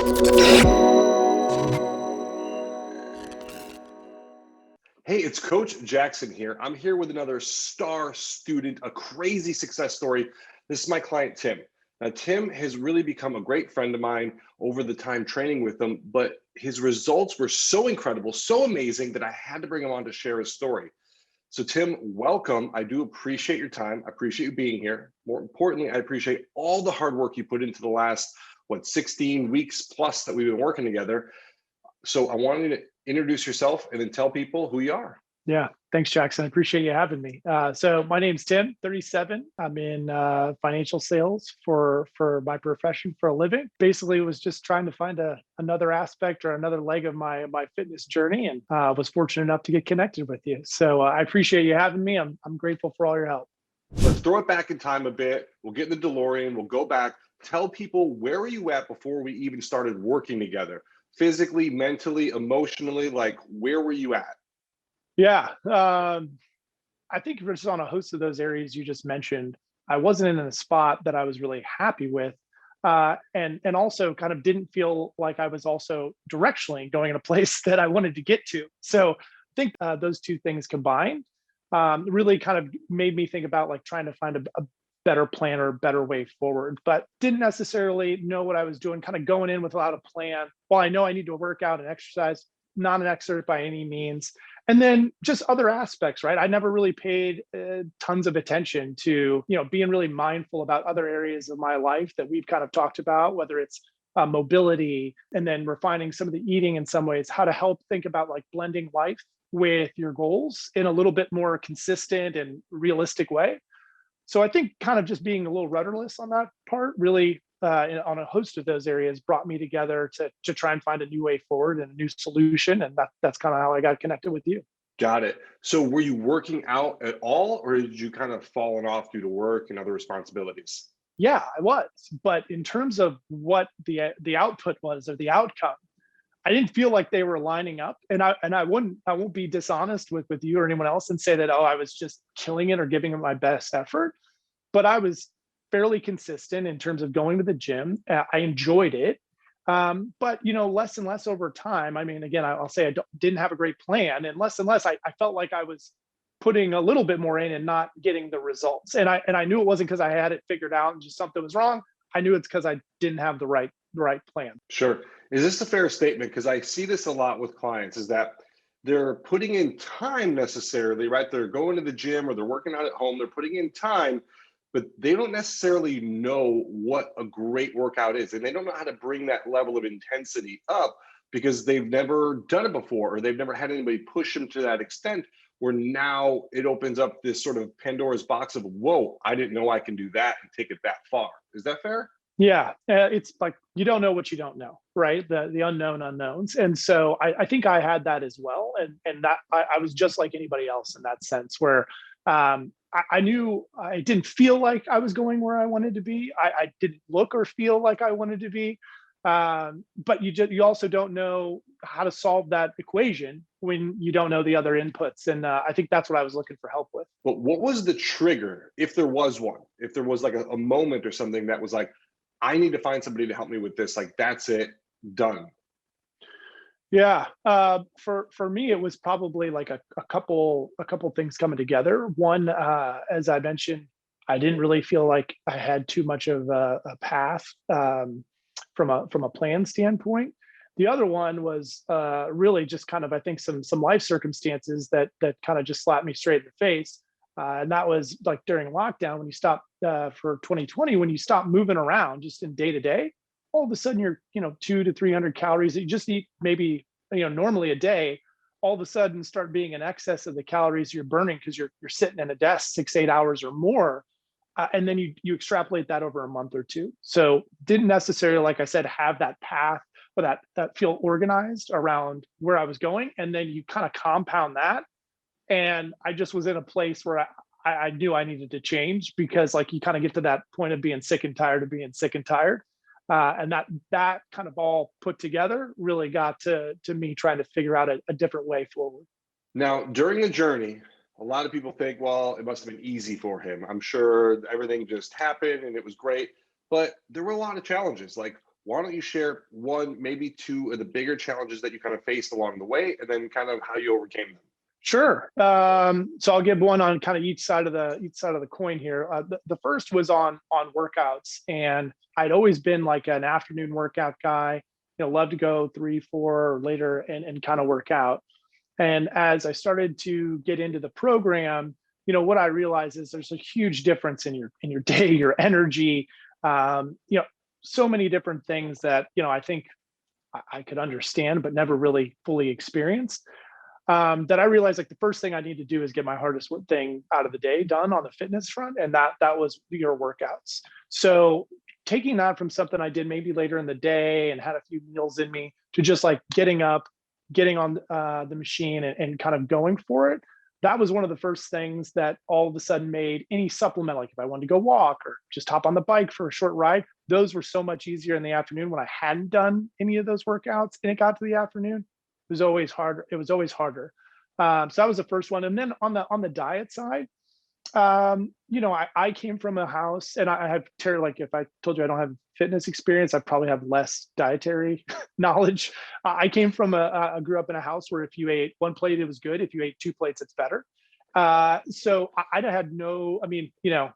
Hey, it's Coach Jackson here. I'm here with another star student, a crazy success story. This is my client, Tim. Now, Tim has really become a great friend of mine over the time training with him, but his results were so incredible, so amazing that I had to bring him on to share his story. So, Tim, welcome. I do appreciate your time. I appreciate you being here. More importantly, I appreciate all the hard work you put into the last, 16 weeks plus that we've been working together. So I wanted you to introduce yourself and then tell people who you are. Yeah, thanks, Jackson. I appreciate you having me. So my name's Tim, 37. I'm in financial sales for my profession for a living. Basically, was just trying to find another aspect or another leg of my fitness journey, and was fortunate enough to get connected with you. So I appreciate you having me. I'm grateful for all your help. Let's throw it back in time a bit. We'll get in the DeLorean. We'll go back. Tell people, where were you at before we even started working together? Physically, mentally, emotionally, like where were you at? Yeah, I think just on a host of those areas you just mentioned, I wasn't in a spot that I was really happy with, and also kind of didn't feel like I was also directionally going in a place that I wanted to get to. So I think those two things combined really kind of made me think about like trying to find a better plan or a better way forward, but didn't necessarily know what I was doing, kind of going in without a plan. Well, I know I need to work out and exercise, not an expert by any means. And then just other aspects, right? I never really paid tons of attention to, being really mindful about other areas of my life that we've kind of talked about, whether it's mobility, and then refining some of the eating in some ways, how to help think about like blending life with your goals in a little bit more consistent and realistic way. So I think kind of just being a little rudderless on that part really on a host of those areas brought me together to try and find a new way forward and a new solution. And that's kind of how I got connected with you. Got it. So were you working out at all, or did you kind of fallen off due to work and other responsibilities? Yeah, I was. But in terms of what the output was or the outcome, I didn't feel like they were lining up. And I won't be dishonest with you or anyone else and say that, oh, I was just killing it or giving it my best effort. But I was fairly consistent in terms of going to the gym. I enjoyed it. But less and less over time. I mean, again, I'll say didn't have a great plan, and less, I felt like I was putting a little bit more in and not getting the results. And I knew it wasn't because I had it figured out and just something was wrong. I knew it's because I didn't have the right plan. Sure. Is this a fair statement? Because I see this a lot with clients, is that they're putting in time necessarily, right? They're going to the gym or they're working out at home, they're putting in time, but they don't necessarily know what a great workout is. And they don't know how to bring that level of intensity up because they've never done it before, or they've never had anybody push them to that extent, where now it opens up this sort of Pandora's box of, whoa, I didn't know I can do that and take it that far. Is that fair? Yeah, it's like you don't know what you don't know, right? The unknown unknowns, and so I think I had that as well, and that I was just like anybody else in that sense, where I knew I didn't feel like I was going where I wanted to be. I didn't look or feel like I wanted to be, but you also don't know how to solve that equation when you don't know the other inputs, and I think that's what I was looking for help with. But what was the trigger, if there was one, if there was like a moment or something that was like, I need to find somebody to help me with this. Like, that's it, done. Yeah, for me, it was probably like a couple things coming together. One, as I mentioned, I didn't really feel like I had too much of a path from a plan standpoint. The other one was really just kind of, I think, some life circumstances that kind of just slapped me straight in the face. And that was like during lockdown when you stopped for 2020, when you stop moving around just in day to day, all of a sudden you're 200 to 300 calories that you just eat maybe normally a day, all of a sudden start being in excess of the calories you're burning because you're sitting in a desk 6 8 hours or more. And then you extrapolate that over a month or two. So didn't necessarily, like I said, have that path or that feel organized around where I was going. And then you kind of compound that. And I just was in a place where I knew I needed to change, because like you kind of get to that point of being sick and tired of being sick and tired. And that kind of all put together really got to me trying to figure out a different way forward. Now, during the journey, a lot of people think, well, it must have been easy for him. I'm sure everything just happened and it was great, but there were a lot of challenges. Like, Why don't you share one, maybe two of the bigger challenges that you kind of faced along the way, and then kind of how you overcame them? Sure. So I'll give one on kind of each side of the coin here. The first was on workouts, and I'd always been like an afternoon workout guy. Love to go 3, 4 or later and kind of work out. And as I started to get into the program, what I realized is there's a huge difference in your day, your energy, so many different things that I think I could understand, but never really fully experienced. That I realized like the first thing I need to do is get my hardest thing out of the day done on the fitness front, and that was your workouts. So taking that from something I did maybe later in the day and had a few meals in me to just like getting up, getting on the machine and kind of going for it. That was one of the first things that all of a sudden made any supplement, like if I wanted to go walk or just hop on the bike for a short ride, those were so much easier in the afternoon when I hadn't done any of those workouts and it got to the afternoon. It was always harder. It was always harder. So that was the first one. And then on the diet side, I came from a house, and I have Terry. Like if I told you I don't have fitness experience, I probably have less dietary knowledge. I came from I grew up in a house where if you ate one plate, it was good. If you ate two plates, it's better. So I had no. I mean,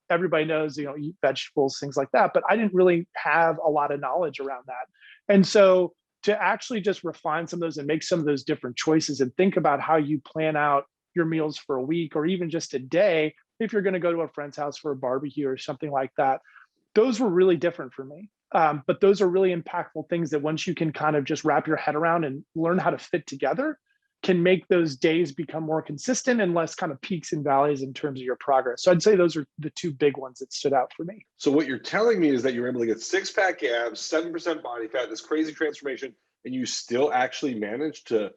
everybody knows, eat vegetables, things like that, but I didn't really have a lot of knowledge around that, and so to actually just refine some of those and make some of those different choices and think about how you plan out your meals for a week or even just a day if you're going to go to a friend's house for a barbecue or something like that. Those were really different for me. But those are really impactful things that once you can kind of just wrap your head around and learn how to fit together, can make those days become more consistent and less kind of peaks and valleys in terms of your progress. So I'd say those are the two big ones that stood out for me. So what you're telling me is that you're able to get six-pack abs, 7% body fat, this crazy transformation, and you still actually managed to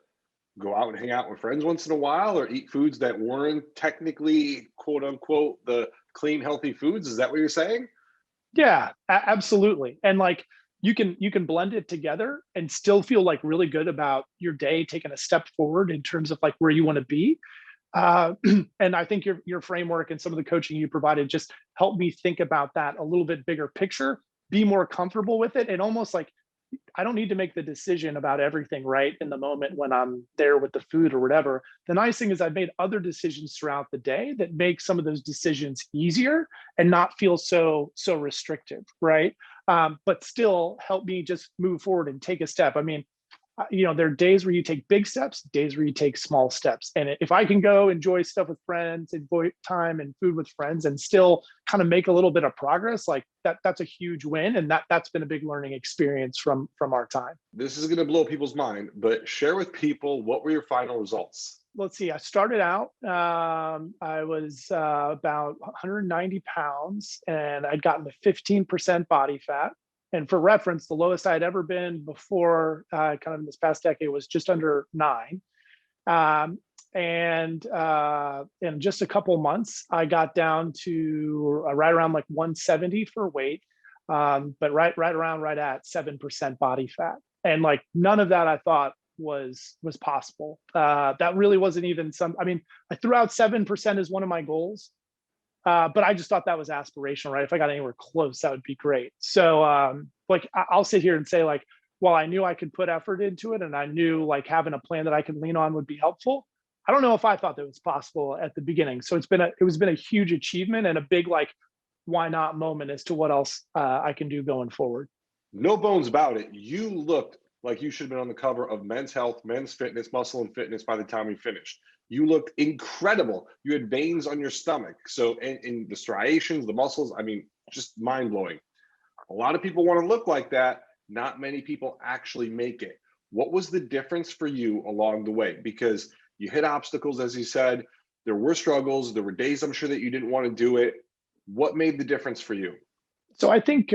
go out and hang out with friends once in a while or eat foods that weren't technically quote unquote the clean, healthy foods. Is that what you're saying? Yeah, absolutely. And like you can blend it together and still feel like really good about your day, taking a step forward in terms of like where you want to be. Uh, and I think your framework and some of the coaching you provided just helped me think about that a little bit bigger picture, be more comfortable with it, and almost like I don't need to make the decision about everything right in the moment when I'm there with the food or whatever. The nice thing is I've made other decisions throughout the day that make some of those decisions easier and not feel so restrictive, right? But still help me just move forward and take a step. I mean, there are days where you take big steps, days where you take small steps. And if I can go enjoy stuff with friends, enjoy time and food with friends, and still kind of make a little bit of progress, like that's a huge win. And that's been a big learning experience from our time. This is going to blow people's mind, but share with people, what were your final results? Let's see. I started out, I was about 190 pounds, and I'd gotten to 15% body fat. And for reference, the lowest I'd ever been before, kind of in this past decade, was just under 9. And in just a couple months, I got down to right around like 170 for weight, but right at 7% body fat. And like none of that I thought was possible. That really wasn't even some. I mean, I threw out 7% as one of my goals, but I just thought that was aspirational, right? If I got anywhere close, that would be great. So, like, I'll sit here and say, like, while I knew I could put effort into it, and I knew like having a plan that I could lean on would be helpful, I don't know if I thought that was possible at the beginning. So it's been a huge achievement and a big like, why not moment as to what else I can do going forward. No bones about it. You looked like you should have been on the cover of Men's Health, Men's Fitness, Muscle and Fitness by the time we finished. You looked incredible. You had veins on your stomach. So, in the striations, the muscles, I mean, just mind blowing. A lot of people want to look like that. Not many people actually make it. What was the difference for you along the way? Because you hit obstacles, as you said. There were struggles. There were days I'm sure that you didn't want to do it. What made the difference for you? So I think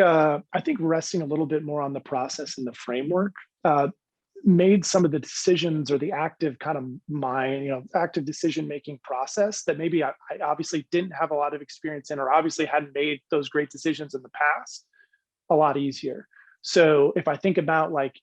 resting a little bit more on the process and the framework uh, made some of the decisions or the active kind of mind, active decision making process that maybe I obviously didn't have a lot of experience in, or obviously hadn't made those great decisions in the past, a lot easier. So if I think about like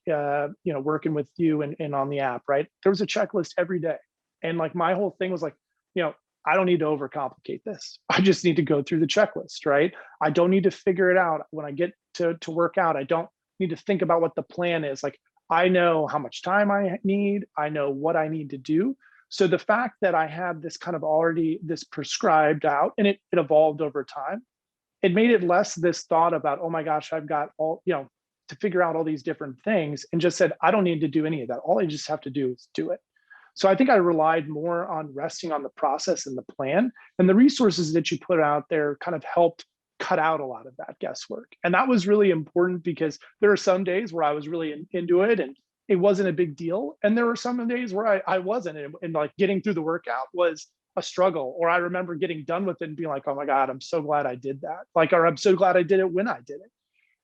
working with you and on the app, right? There was a checklist every day, and like my whole thing was like, you know, I don't need to overcomplicate this. I just need to go through the checklist, right? I don't need to figure it out when I get to work out. I don't. need to think about what the plan is. Like, I know how much time I need, I know what I need to do. So the fact that I had this kind of already this prescribed out, and it evolved over time, it made it less this thought about, oh my gosh, I've got all, to figure out all these different things, and just said, I don't need to do any of that. All I just have to do is do it. So I think I relied more on resting on the process and the plan, and the resources that you put out there kind of helped cut out a lot of that guesswork. And that was really important because there are some days where I was really into it and it wasn't a big deal. And there were some days where I wasn't, and like getting through the workout was a struggle. Or I remember getting done with it and being like, oh my God, I'm so glad I did that. Like, or I'm so glad I did it when I did it.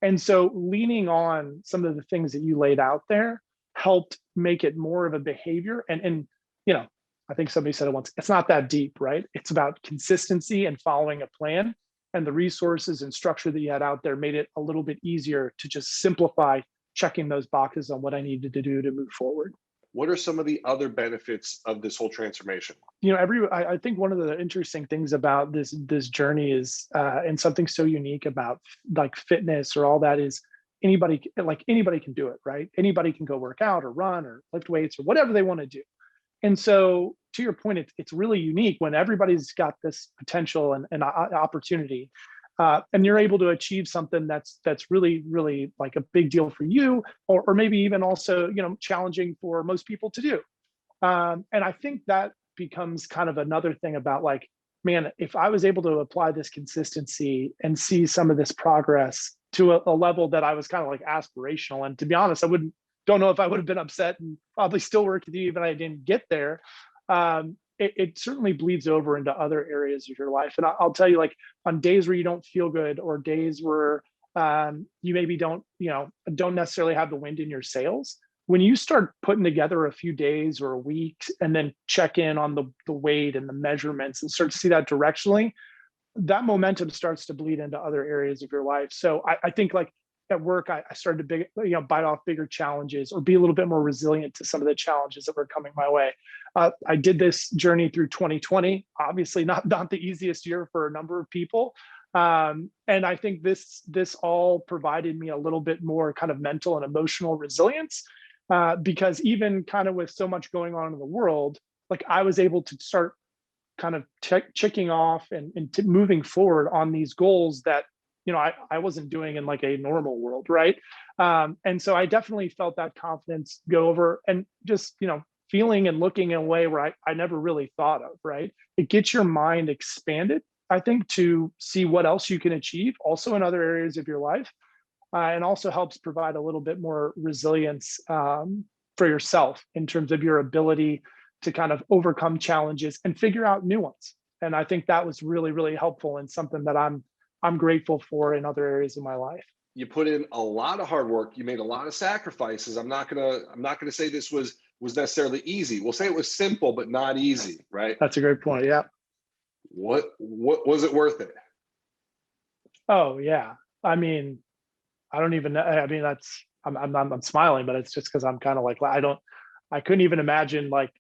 And so leaning on some of the things that you laid out there helped make it more of a behavior. And I think somebody said it once, it's not that deep, right? It's about consistency and following a plan. And the resources and structure that you had out there made it a little bit easier to just simplify checking those boxes on what I needed to do to move forward. What are some of the other benefits of this whole transformation? I think one of the interesting things about this journey is, and something so unique about like fitness or all that, is anybody can do it, right? Anybody can go work out or run or lift weights or whatever they want to do. And so, to your point, it's really unique when everybody's got this potential and opportunity, and you're able to achieve something that's really, really like a big deal for you, or maybe even also challenging for most people to do. And I think that becomes kind of another thing about like, man, if I was able to apply this consistency and see some of this progress to a level that I was kind of like aspirational, and to be honest, don't know if I would have been upset and probably still work with you even if I didn't get there. It certainly bleeds over into other areas of your life. And I'll tell you, like on days where you don't feel good, or days where you maybe don't necessarily have the wind in your sails, when you start putting together a few days or a week and then check in on the weight and the measurements and start to see that directionally, that momentum starts to bleed into other areas of your life. So I think like at work, I started to bite off bigger challenges or be a little bit more resilient to some of the challenges that were coming my way. I did this journey through 2020, obviously not the easiest year for a number of people. And I think this all provided me a little bit more kind of mental and emotional resilience, because even kind of with so much going on in the world, like I was able to start kind of checking off and moving forward on these goals that I wasn't doing in like a normal world, right? And so I definitely felt that confidence go over, and just feeling and looking in a way where I never really thought of, right? It gets your mind expanded, I think, to see what else you can achieve also in other areas of your life, and also helps provide a little bit more resilience for yourself in terms of your ability to kind of overcome challenges and figure out new ones. And I think that was really, really helpful, and something that I'm grateful for in other areas of my life. You put in a lot of hard work. You made a lot of sacrifices. I'm not gonna say this was necessarily easy. We'll say it was simple, but not easy, right? That's a great point. Yeah. What was it worth it? Oh yeah. I mean, I don't even know. I mean, I'm smiling, but it's just because I'm kind of like, I couldn't even imagine like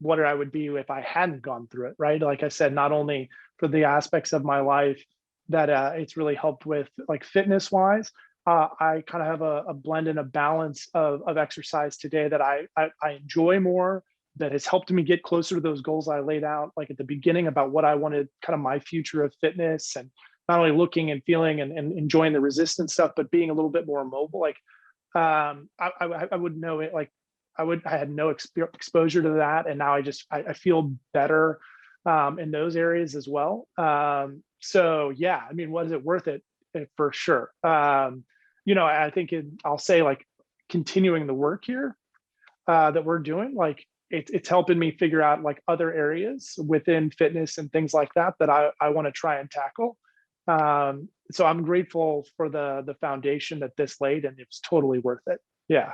what I would be if I hadn't gone through it, right? Like I said, not only for the aspects of my life that it's really helped with, like fitness wise, I kind of have a blend and a balance of exercise today that I enjoy more, that has helped me get closer to those goals I laid out like at the beginning about what I wanted, kind of my future of fitness, and not only looking and feeling and enjoying the resistance stuff, but being a little bit more mobile. Like I would know it, like I had no exposure to that, and now I feel better in those areas as well. So yeah, I mean, was it worth it? For sure. I think I'll say like continuing the work here that we're doing, like it's helping me figure out like other areas within fitness and things like that I want to try and tackle. So I'm grateful for the foundation that this laid, and it's totally worth it. Yeah.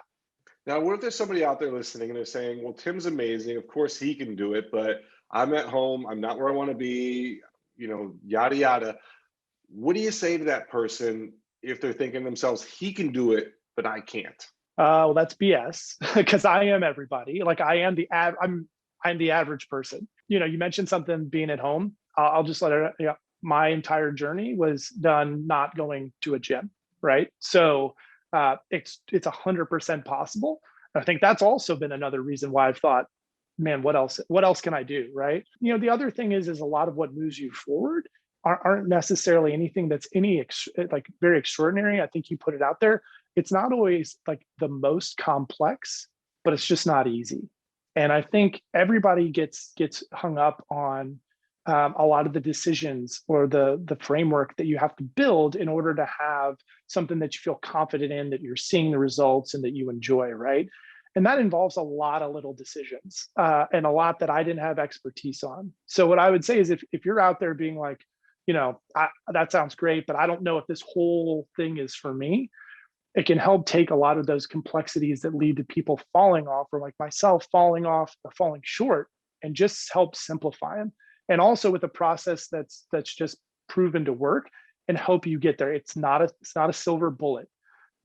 Now, what if there's somebody out there listening and they're saying, well, Tim's amazing. Of course he can do it, but I'm at home. I'm not where I want to be, yada, yada. What do you say to that person if they're thinking to themselves, he can do it, but I can't? Well, that's BS, because I am everybody. Like I'm the average person. You mentioned something being at home. I'll just let it. My entire journey was done not going to a gym, right? So It's 100% possible. I think that's also been another reason why I've thought, man, what else can I do, right? The other thing is a lot of what moves you forward aren't necessarily anything that's like very extraordinary. I think you put it out there. It's not always like the most complex, but it's just not easy. And I think everybody gets hung up on a lot of the decisions or the framework that you have to build in order to have something that you feel confident in, that you're seeing the results and that you enjoy, right? And that involves a lot of little decisions and a lot that I didn't have expertise on. So what I would say is if you're out there being like, that sounds great, but I don't know if this whole thing is for me, it can help take a lot of those complexities that lead to people falling off, or like myself falling off or falling short, and just help simplify them. And also with a process that's just proven to work, and help you get there. It's not a silver bullet,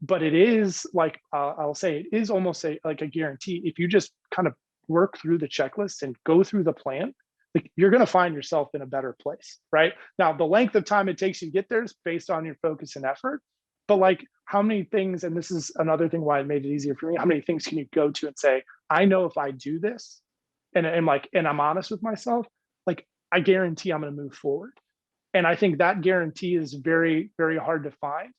but it is like, I'll say, it is almost like a guarantee. If you just kind of work through the checklist and go through the plan, like, you're going to find yourself in a better place, right? Now, the length of time it takes you to get there is based on your focus and effort. But like, how many things, and this is another thing why it made it easier for me, how many things can you go to and say, I know if I do this, and I'm honest with myself, like, I guarantee I'm going to move forward. And I think that guarantee is very, very hard to find.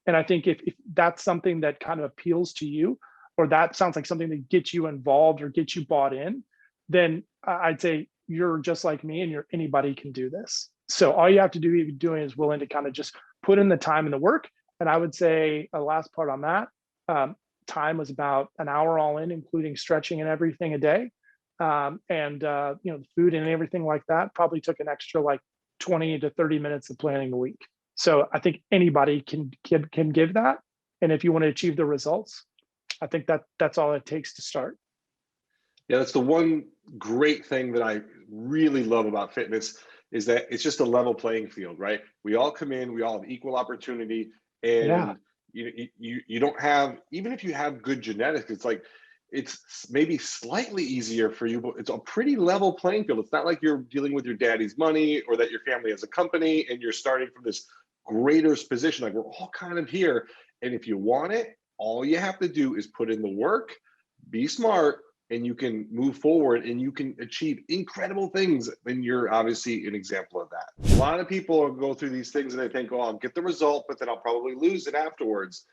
And I think if that's something that kind of appeals to you, or that sounds like something that gets you involved or gets you bought in, then I'd say you're just like me, and anybody can do this. So all you have to do, if you're doing, is willing to kind of just put in the time and the work. And I would say a last part on that, time was about an hour all in, including stretching and everything a day. The food and everything like that probably took an extra like 20 to 30 minutes of planning a week. So I think anybody can give that. And if you want to achieve the results, I think that's all it takes to start. Yeah, that's the one great thing that I really love about fitness, is that it's just a level playing field, right? We all come in, we all have equal opportunity, Yeah. and you don't have, even if you have good genetics, it's like, it's maybe slightly easier for you, but it's a pretty level playing field. It's not like you're dealing with your daddy's money, or that your family has a company and you're starting from this greater position. Like, we're all kind of here, and if you want it, all you have to do is put in the work, be smart, and you can move forward and you can achieve incredible things. And you're obviously an example of that. A lot of people go through these things and they think, oh, I'll get the result, but then I'll probably lose it afterwards.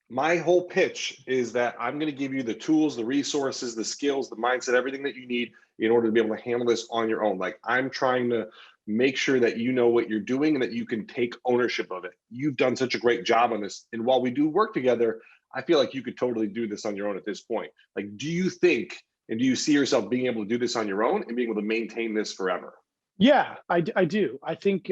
My whole pitch is that I'm going to give you the tools, the resources, the skills, the mindset, everything that you need in order to be able to handle this on your own. Like, I'm trying to make sure that you know what you're doing and that you can take ownership of it. You've done such a great job on this. And while we do work together, I feel like you could totally do this on your own at this point. Like, do you think, and do you see yourself being able to do this on your own and being able to maintain this forever? Yeah, I do. I think,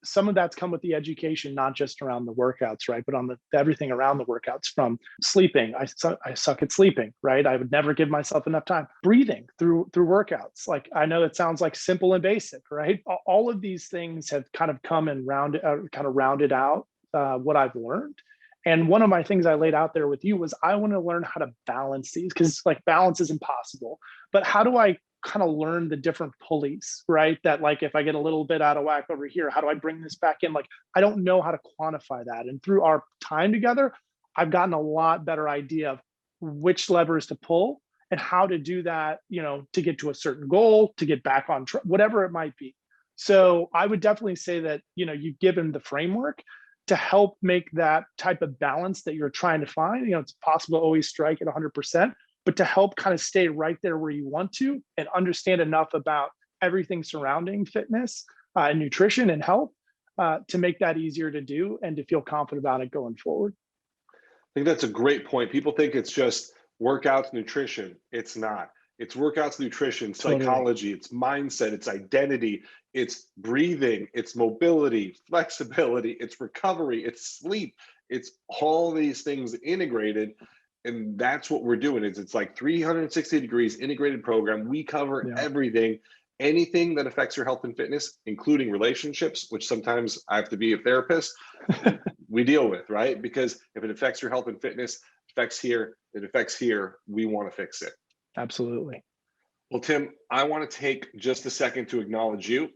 some of that's come with the education, not just around the workouts, right? But on everything around the workouts, from sleeping. I suck at sleeping, right? I would never give myself enough time. Breathing through workouts. Like, I know it sounds like simple and basic, right? All of these things have kind of come and rounded out what I've learned. And one of my things I laid out there with you was, I want to learn how to balance these, because like, balance is impossible. But how do I kind of learn the different pulleys, right? That, like, if I get a little bit out of whack over here, how do I bring this back in? Like, I don't know how to quantify that. And through our time together, I've gotten a lot better idea of which levers to pull and how to do that, to get to a certain goal, to get back on track, whatever it might be. So I would definitely say that, you've given the framework to help make that type of balance that you're trying to find. It's possible to always strike at 100%, but to help kind of stay right there where you want to, and understand enough about everything surrounding fitness and nutrition and health to make that easier to do and to feel confident about it going forward. I think that's a great point. People think it's just workouts, nutrition. It's not. It's workouts, nutrition, Totally. psychology, it's mindset, it's identity, it's breathing, it's mobility, flexibility, it's recovery, it's sleep. It's all these things integrated. And that's what we're doing. It's like 360 degrees integrated program. We cover Yeah. everything, anything that affects your health and fitness, including relationships, which sometimes I have to be a therapist. We deal with, right? Because if it affects your health and fitness, it affects here, we want to fix it. Absolutely. Well, Tim, I want to take just a second to acknowledge you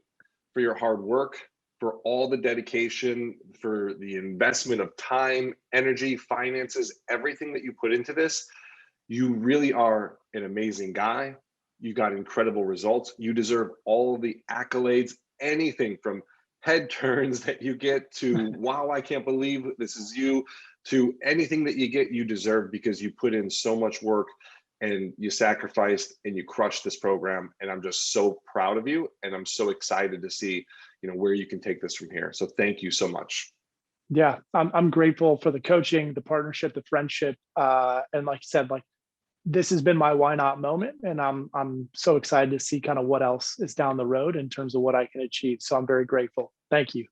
for your hard work, for all the dedication, for the investment of time, energy, finances, everything that you put into this. You really are an amazing guy. You got incredible results. You deserve all of the accolades, anything from head turns that you get to, wow, I can't believe this is you, to anything that you get, you deserve, because you put in so much work and you sacrificed and you crushed this program. And I'm just so proud of you. And I'm so excited to see, where you can take this from here. So thank you so much. Yeah, I'm grateful for the coaching, the partnership, the friendship, and like you said, like this has been my why not moment, and I'm so excited to see kind of what else is down the road in terms of what I can achieve. So I'm very grateful. Thank you.